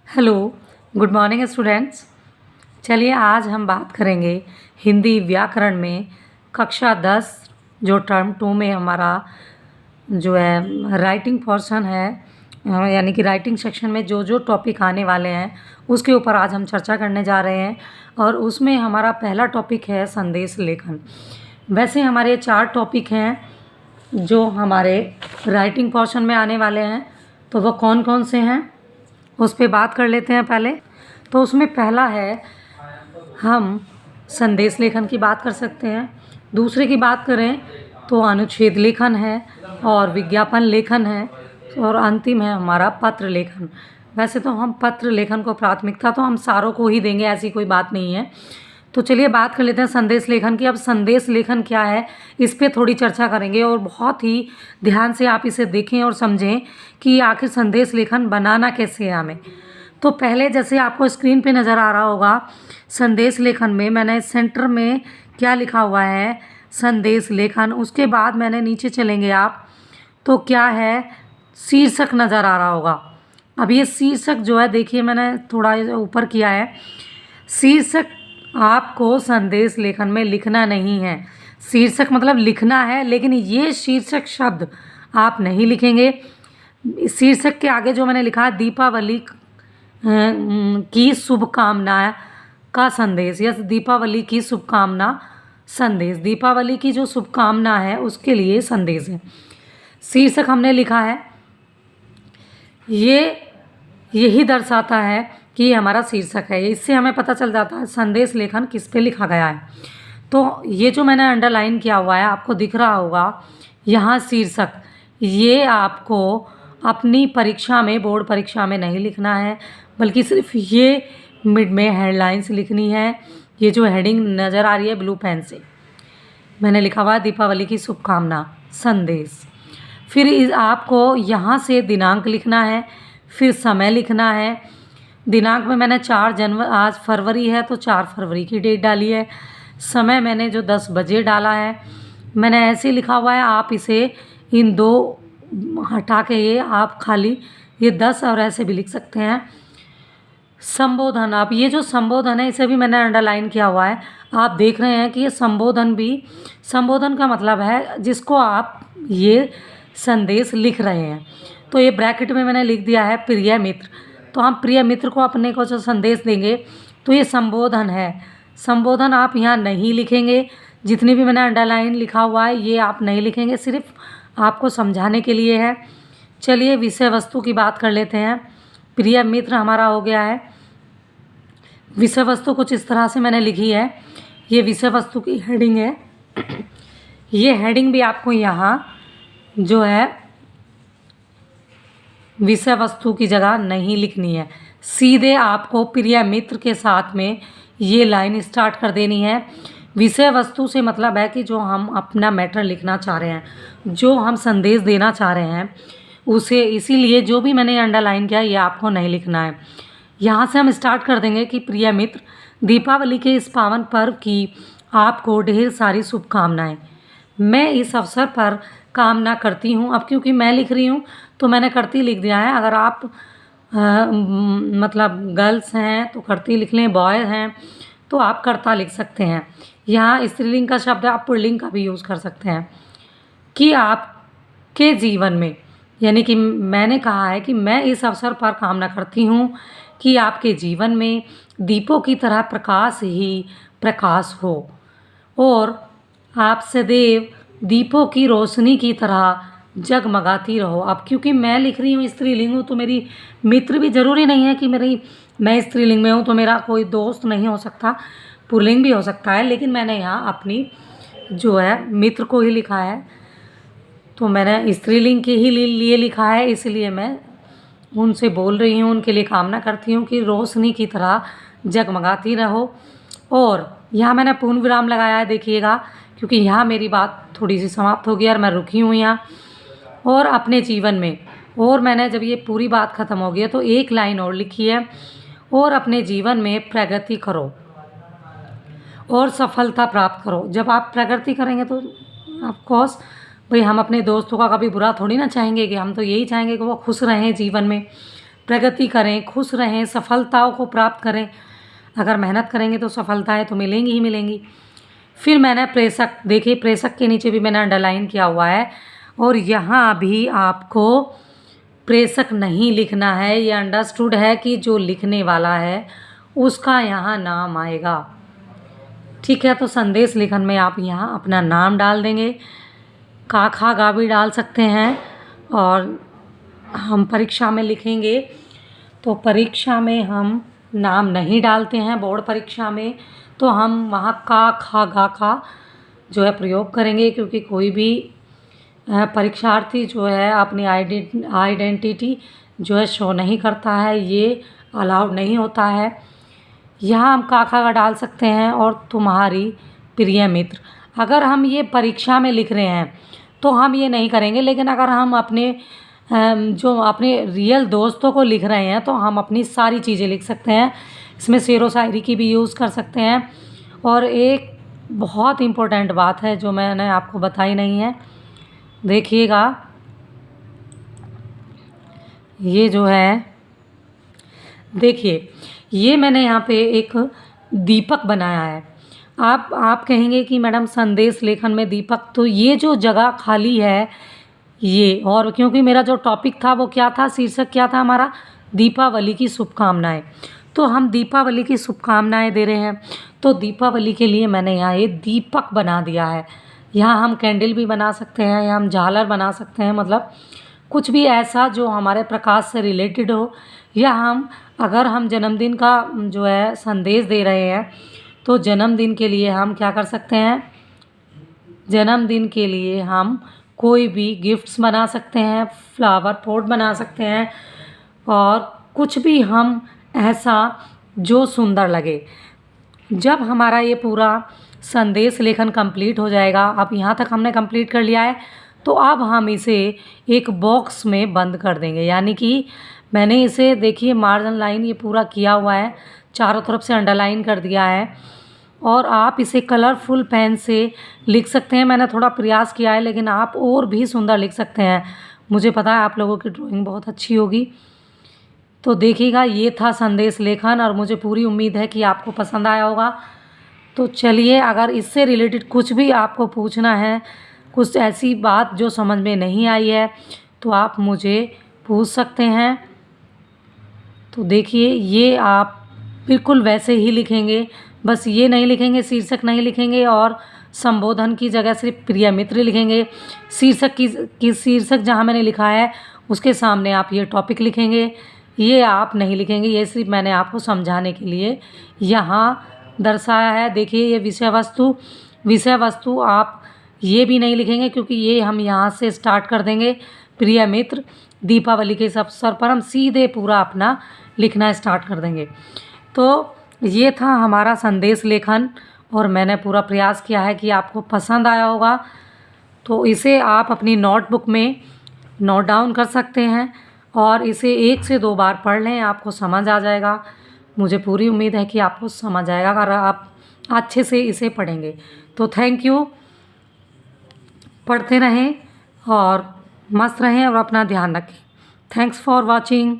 Hello, good morning students. चलिए आज हम बात करेंगे हिंदी व्याकरण में कक्षा 10 जो टर्म 2 में हमारा जो है राइटिंग पोर्शन है, यानी कि राइटिंग सेक्शन में जो जो टॉपिक आने वाले हैं उसके ऊपर आज हम चर्चा करने जा रहे हैं। और उसमें हमारा पहला टॉपिक है संदेश लेखन। वैसे हमारे 4 टॉपिक हैं जो हमारे राइटिंग पोर्शन में आने वाले हैं, तो वो कौन कौन से हैं उस पर बात कर लेते हैं पहले। तो उसमें पहला है, हम संदेश लेखन की बात कर सकते हैं। दूसरे की बात करें तो अनुच्छेद लेखन है और विज्ञापन लेखन है, और अंतिम है हमारा पत्र लेखन। वैसे तो हम पत्र लेखन को प्राथमिकता तो हम सारों को ही देंगे, ऐसी कोई बात नहीं है। तो चलिए बात कर लेते हैं संदेश लेखन की। अब संदेश लेखन क्या है इस पे थोड़ी चर्चा करेंगे, और बहुत ही ध्यान से आप इसे देखें और समझें कि आखिर संदेश लेखन बनाना कैसे है हमें। तो पहले जैसे आपको स्क्रीन पे नज़र आ रहा होगा, संदेश लेखन में मैंने सेंटर में क्या लिखा हुआ है, संदेश लेखन। उसके बाद मैंने नीचे चलेंगे आप तो क्या है, शीर्षक नज़र आ रहा होगा। अब ये शीर्षक जो है, देखिए मैंने थोड़ा ऊपर किया है। शीर्षक आपको संदेश लेखन में लिखना नहीं है। शीर्षक मतलब लिखना है, लेकिन ये शीर्षक शब्द आप नहीं लिखेंगे। शीर्षक के आगे जो मैंने लिखा है, दीपावली की शुभकामना का संदेश, या दीपावली की शुभकामना संदेश, दीपावली की जो शुभकामना है उसके लिए संदेश है। शीर्षक हमने लिखा है, ये यही दर्शाता है कि ये हमारा शीर्षक है। इससे हमें पता चल जाता है संदेश लेखन किस पे लिखा गया है। तो ये जो मैंने अंडरलाइन किया हुआ है आपको दिख रहा होगा यहाँ शीर्षक, ये आपको अपनी परीक्षा में, बोर्ड परीक्षा में नहीं लिखना है, बल्कि सिर्फ ये मिड में हेडलाइंस लिखनी है। ये जो हेडिंग नज़र आ रही है ब्लू पेन से मैंने लिखा हुआ है, दीपावली की शुभकामना संदेश। फिर आपको यहाँ से दिनांक लिखना है, फिर समय लिखना है। दिनांक में मैंने 4 जनवरी, आज फरवरी है तो 4 फरवरी की डेट डाली है। समय मैंने जो 10 बजे डाला है, मैंने ऐसे लिखा हुआ है। आप इसे इन 2 हटा के ये आप खाली ये 10 और ऐसे भी लिख सकते हैं। संबोधन, आप ये जो संबोधन है इसे भी मैंने अंडरलाइन किया हुआ है। आप देख रहे हैं कि ये संबोधन भी, संबोधन का मतलब है जिसको आप ये संदेश लिख रहे हैं। तो ये ब्रैकेट में मैंने लिख दिया है प्रिय मित्र। तो हम प्रिय मित्र को अपने को जो संदेश देंगे तो ये संबोधन है। संबोधन आप यहाँ नहीं लिखेंगे, जितनी भी मैंने अंडरलाइन लिखा हुआ है ये आप नहीं लिखेंगे, सिर्फ आपको समझाने के लिए है। चलिए विषय वस्तु की बात कर लेते हैं। प्रिय मित्र हमारा हो गया है। विषय वस्तु कुछ इस तरह से मैंने लिखी है। ये विषय वस्तु की हेडिंग है। ये हेडिंग भी आपको यहाँ जो है विषय वस्तु की जगह नहीं लिखनी है, सीधे आपको प्रिय मित्र के साथ में ये लाइन स्टार्ट कर देनी है। विषय वस्तु से मतलब है कि जो हम अपना मैटर लिखना चाह रहे हैं, जो हम संदेश देना चाह रहे हैं उसे, इसीलिए जो भी मैंने अंडरलाइन किया ये आपको नहीं लिखना है। यहाँ से हम स्टार्ट कर देंगे कि प्रिय मित्र, दीपावली के इस पावन पर्व की आपको ढेर सारी शुभकामनाएं। मैं इस अवसर पर कामना करती हूँ। अब क्योंकि मैं लिख रही हूँ तो मैंने करती लिख दिया है। अगर आप मतलब गर्ल्स हैं तो करती लिख लें, बॉय हैं तो आप करता लिख सकते हैं। यहाँ स्त्रीलिंग का शब्द है, आप पुल्लिंग का भी यूज़ कर सकते हैं। कि आपके जीवन में, यानी कि मैंने कहा है कि मैं इस अवसर पर कामना करती हूँ कि आपके जीवन में दीपों की तरह प्रकाश ही प्रकाश हो, और आप सदैव दीपों की रोशनी की तरह जगमगाती रहो। अब क्योंकि मैं लिख रही हूँ स्त्रीलिंग हूँ, तो मेरी मित्र भी ज़रूरी नहीं है कि मैं स्त्रीलिंग में हूँ तो मेरा कोई दोस्त नहीं हो सकता, पुल्लिंग भी हो सकता है। लेकिन मैंने यहाँ अपनी जो है मित्र को ही लिखा है, तो मैंने स्त्रीलिंग के ही लिए लिखा है, इसलिए मैं उनसे बोल रही हूँ, उनके लिए कामना करती हूँ कि रोशनी की तरह जगमगाती रहो। और यहाँ मैंने पूर्ण विराम लगाया है, देखिएगा, क्योंकि यहाँ मेरी बात थोड़ी सी समाप्त हो गई और मैं रुकी हूँ यहाँ। और अपने जीवन में, और मैंने जब ये पूरी बात ख़त्म हो गई है तो एक लाइन और लिखी है, और अपने जीवन में प्रगति करो और सफलता प्राप्त करो। जब आप प्रगति करेंगे तो ऑफकोर्स भाई हम अपने दोस्तों का कभी बुरा थोड़ी ना चाहेंगे, कि हम तो यही चाहेंगे कि वो खुश रहें जीवन में। प्रगति करें, खुश रहें, सफलताओं को प्राप्त करें। अगर मेहनत करेंगे तो सफलताएं तो मिलेंगी ही मिलेंगी। फिर मैंने प्रेषक, देखिए प्रेषक के नीचे भी मैंने अंडरलाइन किया हुआ है, और यहाँ भी आपको प्रेषक नहीं लिखना है। ये अंडरस्टूड है कि जो लिखने वाला है उसका यहाँ नाम आएगा। ठीक है, तो संदेश लेखन में आप यहाँ अपना नाम डाल देंगे, का खा गा भी डाल सकते हैं। और हम परीक्षा में लिखेंगे तो परीक्षा में हम नाम नहीं डालते हैं। बोर्ड परीक्षा में तो हम वहाँ का खा गा का जो है प्रयोग करेंगे, क्योंकि कोई भी परीक्षार्थी जो है अपनी आइडेंटिटी जो है शो नहीं करता है, ये अलाउड नहीं होता है। यहाँ हम का खा गा डाल सकते हैं। और तुम्हारी प्रिय मित्र, अगर हम ये परीक्षा में लिख रहे हैं तो हम ये नहीं करेंगे, लेकिन अगर हम अपने जो अपने रियल दोस्तों को लिख रहे हैं तो हम अपनी सारी चीज़ें लिख सकते हैं। इसमें शेरो शायरी की भी यूज़ कर सकते हैं। और एक बहुत इम्पोर्टेंट बात है जो मैंने आपको बताई नहीं है, देखिएगा ये जो है, देखिए ये मैंने यहाँ पे एक दीपक बनाया है। आप कहेंगे कि मैडम संदेश लेखन में दीपक, तो ये जो जगह खाली है ये, और क्योंकि मेरा जो टॉपिक था वो क्या था, शीर्षक क्या था हमारा, दीपावली की शुभकामनाएं, तो हम दीपावली की शुभकामनाएं दे रहे हैं। तो दीपावली के लिए मैंने यहाँ ये दीपक बना दिया है। यहाँ हम कैंडल भी बना सकते हैं, या हम झालर बना सकते हैं, मतलब कुछ भी ऐसा जो हमारे प्रकाश से रिलेटेड हो। या हम अगर हम जन्मदिन का जो है संदेश दे रहे हैं तो जन्मदिन के लिए हम क्या कर सकते हैं, जन्मदिन के लिए हम कोई भी गिफ्ट्स बना सकते हैं, फ्लावर पॉट बना सकते हैं, और कुछ भी हम ऐसा जो सुंदर लगे। जब हमारा ये पूरा संदेश लेखन कंप्लीट हो जाएगा, अब यहाँ तक हमने कंप्लीट कर लिया है, तो अब हम इसे एक बॉक्स में बंद कर देंगे। यानी कि मैंने इसे, देखिए मार्जिन लाइन ये पूरा किया हुआ है, चारों तरफ से अंडरलाइन कर दिया है, और आप इसे कलरफुल पेन से लिख सकते हैं। मैंने थोड़ा प्रयास किया है, लेकिन आप और भी सुंदर लिख सकते हैं। मुझे पता है आप लोगों की ड्राइंग बहुत अच्छी होगी। तो देखिएगा ये था संदेश लेखन, और मुझे पूरी उम्मीद है कि आपको पसंद आया होगा। तो चलिए, अगर इससे रिलेटेड कुछ भी आपको पूछना है, कुछ ऐसी बात जो समझ में नहीं आई है, तो आप मुझे पूछ सकते हैं। तो देखिए ये आप बिल्कुल वैसे ही लिखेंगे, बस ये नहीं लिखेंगे, शीर्षक नहीं लिखेंगे, और संबोधन की जगह सिर्फ प्रिय मित्र लिखेंगे। शीर्षक की शीर्षक जहाँ मैंने लिखा है उसके सामने आप ये टॉपिक लिखेंगे, ये आप नहीं लिखेंगे। ये सिर्फ मैंने आपको समझाने के लिए यहाँ दर्शाया है। देखिए ये विषय वस्तु आप ये भी नहीं लिखेंगे, क्योंकि ये हम यहाँ से स्टार्ट कर देंगे। प्रिय मित्र, दीपावली के इस अवसर पर हम सीधे पूरा अपना लिखना स्टार्ट कर देंगे। तो ये था हमारा संदेश लेखन, और मैंने पूरा प्रयास किया है कि आपको पसंद आया होगा। तो इसे आप अपनी नोटबुक में नोट डाउन कर सकते हैं, और इसे 1 से 2 बार पढ़ लें, आपको समझ आ जाएगा। मुझे पूरी उम्मीद है कि आपको समझ आएगा अगर आप अच्छे से इसे पढ़ेंगे। तो थैंक यू, पढ़ते रहें और मस्त रहें और अपना ध्यान रखें। Thanks for watching.